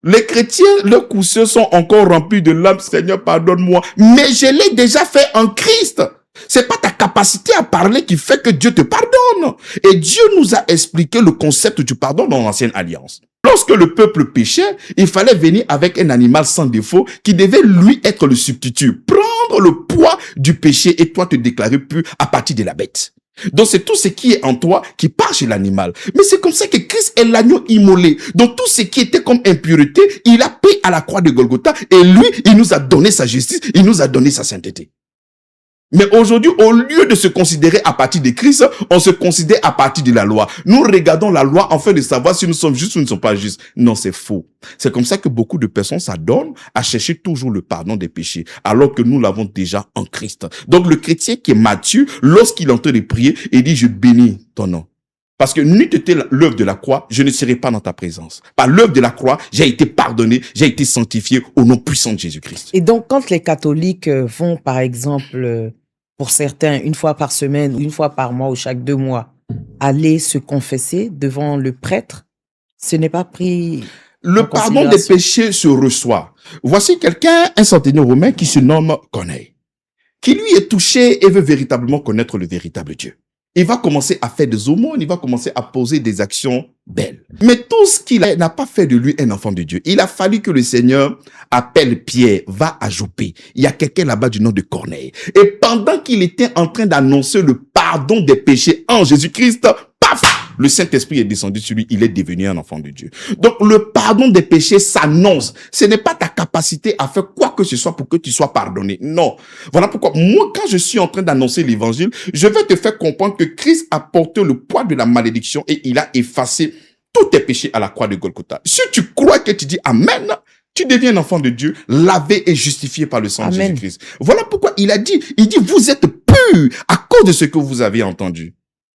Les chrétiens, leurs coussins sont encore remplis de larmes. Seigneur, pardonne-moi. Mais je l'ai déjà fait en Christ. C'est pas ta capacité à parler qui fait que Dieu te pardonne. Et Dieu nous a expliqué le concept du pardon dans l'Ancienne Alliance. Lorsque le peuple péchait, il fallait venir avec un animal sans défaut qui devait lui être le substitut. Prendre le poids du péché et toi te déclarer pur à partir de la bête. Donc c'est tout ce qui est en toi qui part chez l'animal. Mais c'est comme ça que Christ est l'agneau immolé. Donc tout ce qui était comme impureté, il a payé à la croix de Golgotha et lui, il nous a donné sa justice, il nous a donné sa sainteté. Mais aujourd'hui, au lieu de se considérer à partir de Christ, on se considère à partir de la loi. Nous regardons la loi afin de savoir si nous sommes justes ou nous ne sommes pas justes. Non, c'est faux. C'est comme ça que beaucoup de personnes s'adonnent à chercher toujours le pardon des péchés, alors que nous l'avons déjà en Christ. Donc le chrétien qui est mature, lorsqu'il est en train de prier, il dit « Je bénis ton nom ». Parce que n'eût été l'œuvre de la croix, je ne serais pas dans ta présence. Par l'œuvre de la croix, j'ai été pardonné, j'ai été sanctifié au nom puissant de Jésus-Christ. Et donc, quand les catholiques vont, par exemple, pour certains, une fois par semaine, ou une fois par mois, ou chaque 2 mois, aller se confesser devant le prêtre, ce n'est pas pris Le pardon des péchés se reçoit. Voici quelqu'un, un centenaire romain qui se nomme Corneille, qui lui est touché et veut véritablement connaître le véritable Dieu. Il va commencer à faire des aumônes, il va commencer à poser des actions belles. Mais tout ce qu'il a n'a pas fait de lui un enfant de Dieu. Il a fallu que le Seigneur appelle Pierre, va à Joppé. Il y a quelqu'un là-bas du nom de Corneille. Et pendant qu'il était en train d'annoncer le pardon des péchés en Jésus-Christ, paf, le Saint-Esprit est descendu sur lui, il est devenu un enfant de Dieu. Donc le pardon des péchés s'annonce. Ce n'est pas ta capacité à faire quoi que ce soit pour que tu sois pardonné. Non. Voilà pourquoi moi, quand je suis en train d'annoncer l'évangile, je vais te faire comprendre que Christ a porté le poids de la malédiction et il a effacé tous tes péchés à la croix de Golgotha. Si tu crois que tu dis Amen, tu deviens un enfant de Dieu, lavé et justifié par le sang de Jésus-Christ. Voilà pourquoi il dit, vous êtes purs à cause de ce que vous avez entendu.